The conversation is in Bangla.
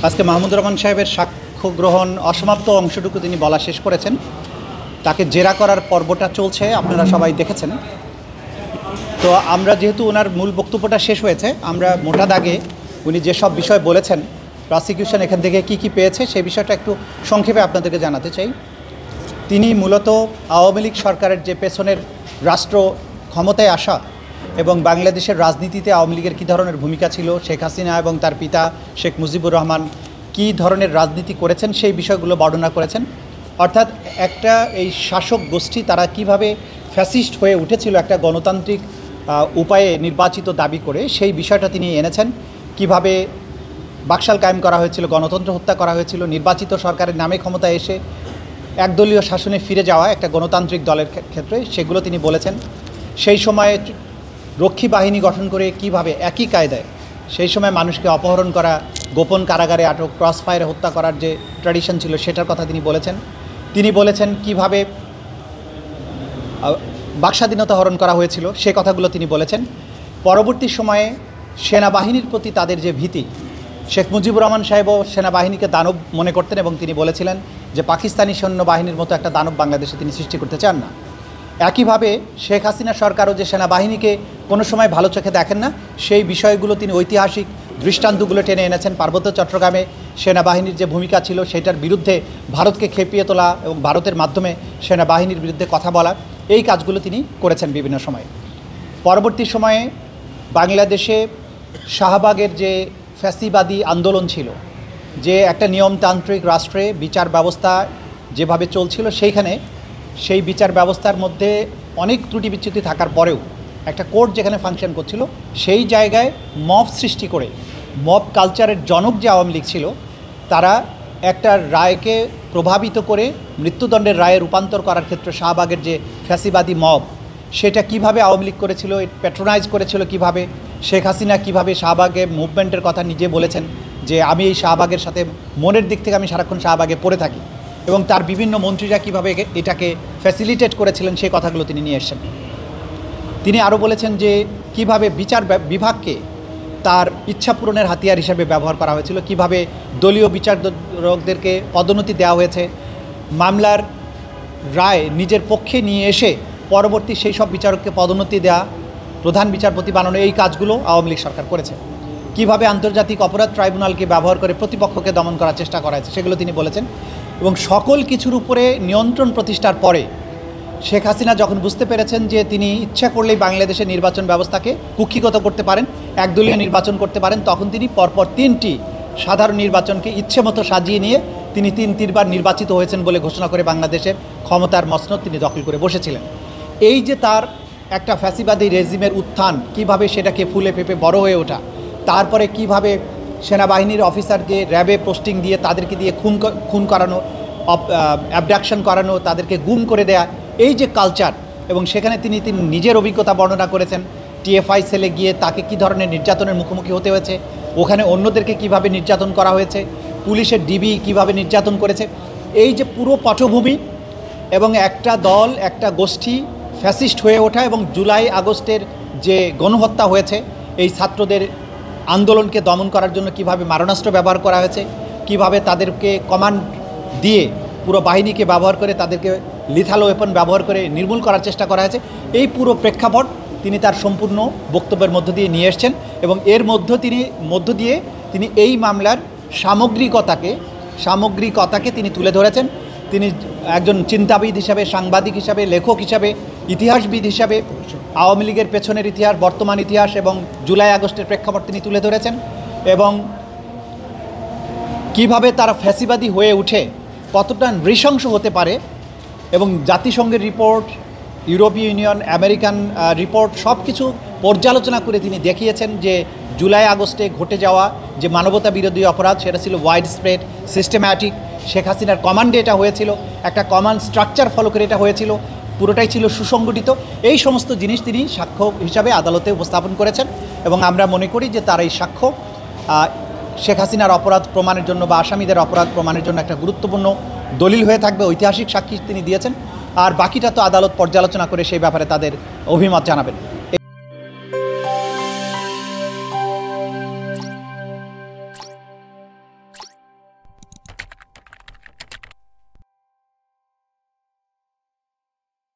আজকে মাহমুদুর রহমান সাহেবের সাক্ষ্য গ্রহণ অসমাপ্ত অংশটুকু তিনি বলা শেষ করেছেন। তাকে জেরা করার পর্বটা চলছে, আপনারা সবাই দেখেছেন। তো আমরা যেহেতু ওনার মূল বক্তব্যটা শেষ হয়েছে, আমরা মোটা দাগে উনি যেসব বিষয় বলেছেন, প্রসিকিউশন এখান থেকে কি পেয়েছে সেই বিষয়টা একটু সংক্ষেপে আপনাদেরকে জানাতে চাই। তিনি মূলত আওয়ামী লীগ সরকারের যে পেছনের রাষ্ট্র ক্ষমতায় আসা এবং বাংলাদেশের রাজনীতিতে আওয়ামী লীগের কী ধরনের ভূমিকা ছিল, শেখ হাসিনা এবং তার পিতা শেখ মুজিবুর রহমান কী ধরনের রাজনীতি করেছেন সেই বিষয়গুলো বর্ণনা করেছেন। অর্থাৎ একটা এই শাসক গোষ্ঠী তারা কিভাবে ফ্যাসিস্ট হয়ে উঠেছিল একটা গণতান্ত্রিক উপায়ে নির্বাচিত দাবি করে, সেই বিষয়টা তিনি এনেছেন। কিভাবে বাকশাল কায়েম করা হয়েছিল, গণতন্ত্র হত্যা করা হয়েছিল, নির্বাচিত সরকারের নামে ক্ষমতায় এসে একদলীয় শাসনে ফিরে যাওয়া একটা গণতান্ত্রিক দলের ক্ষেত্রে সেগুলো তিনি বলেছেন। সেই সময়ে রক্ষী বাহিনী গঠন করে কিভাবে একই কায়দায় সেই সময় মানুষকে অপহরণ করা, গোপন কারাগারে আটক, ক্রস ফায়ারে হত্যা করার যে ট্র্যাডিশন ছিল সেটার কথা তিনি বলেছেন। তিনি বলেছেন কিভাবে বাকস্বাধীনতা হরণ করা হয়েছিল, সে কথাগুলো তিনি বলেছেন। পরবর্তী সময়ে সেনাবাহিনীর প্রতি তাদের যে ভীতি, শেখ মুজিবুর রহমান সাহেবও সেনাবাহিনীকে দানব মনে করতেন এবং তিনি বলেছিলেন যে পাকিস্তানি সৈন্যবাহিনীর মতো একটা দানব বাংলাদেশে তিনি সৃষ্টি করতে চান না। একইভাবে শেখ হাসিনা সরকারও যে সেনাবাহিনীকে কোনো সময় ভালো চোখে দেখেন না, সেই বিষয়গুলো তিনি ঐতিহাসিক দৃষ্টান্তগুলো টেনে এনেছেন। পার্বত্য চট্টগ্রামে সেনাবাহিনীর যে ভূমিকা ছিল সেটার বিরুদ্ধে ভারতকে খেপিয়ে তোলা এবং ভারতের মাধ্যমে সেনাবাহিনীর বিরুদ্ধে কথা বলা, এই কাজগুলো তিনি করেছেন বিভিন্ন সময়ে। পরবর্তী সময়ে বাংলাদেশে শাহবাগের যে ফ্যাসিবাদী আন্দোলন ছিল, যে একটা নিয়মতান্ত্রিক রাষ্ট্রে বিচার ব্যবস্থা যেভাবে চলছিল, সেই বিচার ব্যবস্থার মধ্যে অনেক ত্রুটি বিচ্যুতি থাকার পরেও একটা কোর্ট যেখানে ফাংশন করছিল, সেই জায়গায় মব সৃষ্টি করে, মব কালচারের জনক যে আওয়ামী লীগ ছিল, তারা একটা রায়কে প্রভাবিত করে মৃত্যুদণ্ডের রায়ে রূপান্তর করার ক্ষেত্রে শাহবাগের যে ফ্যাসিবাদী মব, সেটা কিভাবে আওয়ামী লীগ করেছিল, প্যাট্রোনাইজ করেছিল কিভাবে। শেখ হাসিনা কিভাবে শাহবাগে মুভমেন্টের কথা নিজে বলেছেন যে আমি এই শাহবাগের সাথে মনের দিক থেকে আমি সারাক্ষণ শাহবাগে পড়ে থাকি, এবং তার বিভিন্ন মন্ত্রীরা কিভাবে এটাকে ফ্যাসিলিটেট করেছিলেন সেই কথাগুলো তিনি নিয়ে এসেছেন। তিনি আরও বলেছেন যে কিভাবে বিচার বিভাগকে তার ইচ্ছা পূরণের হাতিয়ার হিসেবে ব্যবহার করা হয়েছিল, কিভাবে দলীয় বিচারকদেরকে পদোন্নতি দেওয়া হয়েছে, মামলার রায় নিজের পক্ষে নিয়ে এসে পরবর্তী সেই সব বিচারককে পদোন্নতি দেওয়া, প্রধান বিচারপতি বানানো, এই কাজগুলো আওয়ামী লীগ সরকার করেছে। কিভাবে আন্তর্জাতিক অপরাধ ট্রাইব্যুনালকে ব্যবহার করে প্রতিপক্ষকে দমন করার চেষ্টা করা হয়েছে সেগুলো তিনি বলেছেন। এবং সকল কিছুর উপরে নিয়ন্ত্রণ প্রতিষ্ঠার পরে শেখ হাসিনা যখন বুঝতে পেরেছেন যে তিনি ইচ্ছা করলেই বাংলাদেশের নির্বাচন ব্যবস্থাকে কুক্ষিগত করতে পারেন, একদলীয় নির্বাচন করতে পারেন, তখন তিনি পরপর 3টি সাধারণ নির্বাচনকে ইচ্ছে মতো সাজিয়ে নিয়ে তিনি 3বার নির্বাচিত হয়েছেন বলে ঘোষণা করে বাংলাদেশের ক্ষমতার মসনদ তিনি দখল করে বসেছিলেন। এই যে তার একটা ফ্যাসিবাদী রেজিমের উত্থান, কিভাবে সেটাকে ফুলে ফেঁপে বড় হয়ে ওঠা, তারপরে কিভাবে সেনাবাহিনীর অফিসারকে র্যাবে পোস্টিং দিয়ে তাদেরকে দিয়ে খুন করানো, অ্যাবডাকশন করানো, তাদেরকে গুম করে দেয়া, এই যে কালচার, এবং সেখানে তিনি নিজের অভিজ্ঞতা বর্ণনা করেছেন। টিএফআই সেলে গিয়ে তাকে কী ধরনের নির্যাতনের মুখোমুখি হতে হয়েছে, ওখানে অন্যদেরকে কিভাবে নির্যাতন করা হয়েছে, পুলিশের ডিবি কিভাবে নির্যাতন করেছে, এই যে পুরো পটভূমি এবং একটা দল, একটা গোষ্ঠী ফ্যাসিস্ট হয়ে ওঠা, এবং জুলাই আগস্টের যে গণহত্যা হয়েছে, এই ছাত্রদের আন্দোলনকে দমন করার জন্য কিভাবে মারণাস্ত্র ব্যবহার করা হয়েছে, কিভাবে তাদেরকে কমান্ড দিয়ে পুরো বাহিনীকে ব্যবহার করে তাদেরকে লিথাল ওয়েপন ব্যবহার করে নির্মূল করার চেষ্টা করা হয়েছে, এই পুরো প্রেক্ষাপট তিনি তার সম্পূর্ণ বক্তব্যের মধ্য দিয়ে নিয়ে এসছেন। এবং এর মধ্য দিয়ে তিনি এই মামলার সামগ্রিকতাকে তিনি তুলে ধরেছেন। তিনি একজন চিন্তাবিদ হিসাবে, সাংবাদিক হিসাবে, লেখক হিসাবে, ইতিহাসবিদ হিসাবে আওয়ামী লীগের পেছনের ইতিহাস, বর্তমান ইতিহাস এবং জুলাই আগস্টের প্রেক্ষাপট তিনি তুলে ধরেছেন, এবং কিভাবে তারা ফ্যাসিবাদী হয়ে উঠে কতটা নৃশংস হতে পারে। এবং জাতিসংঘের রিপোর্ট, ইউরোপীয় ইউনিয়ন, আমেরিকান রিপোর্ট সব কিছু পর্যালোচনা করে তিনি দেখিয়েছেন যে জুলাই আগস্টে ঘটে যাওয়া যে মানবতা বিরোধী অপরাধ, সেটা ছিল ওয়াইড স্প্রেড, সিস্টেম্যাটিক। শেখ হাসিনার কমান্ডে এটা হয়েছিল, একটা কমান্ড স্ট্রাকচার ফলো করে এটা হয়েছিল, পুরোটাই ছিল সুসংগঠিত। এই সমস্ত জিনিস তিনি সাক্ষ্য হিসাবে আদালতে উপস্থাপন করেছেন, এবং আমরা মনে করি যে তার এই সাক্ষ্য শেখ হাসিনার অপরাধ প্রমাণের জন্য বা আসামিদের অপরাধ প্রমাণের জন্য একটা গুরুত্বপূর্ণ দলিল হয়ে থাকবে, ঐতিহাসিক সাক্ষী তিনি দিয়েছেন। আর বাকিটা তো আদালত পর্যালোচনা করে সেই ব্যাপারে তাদের অভিমত জানাবেন।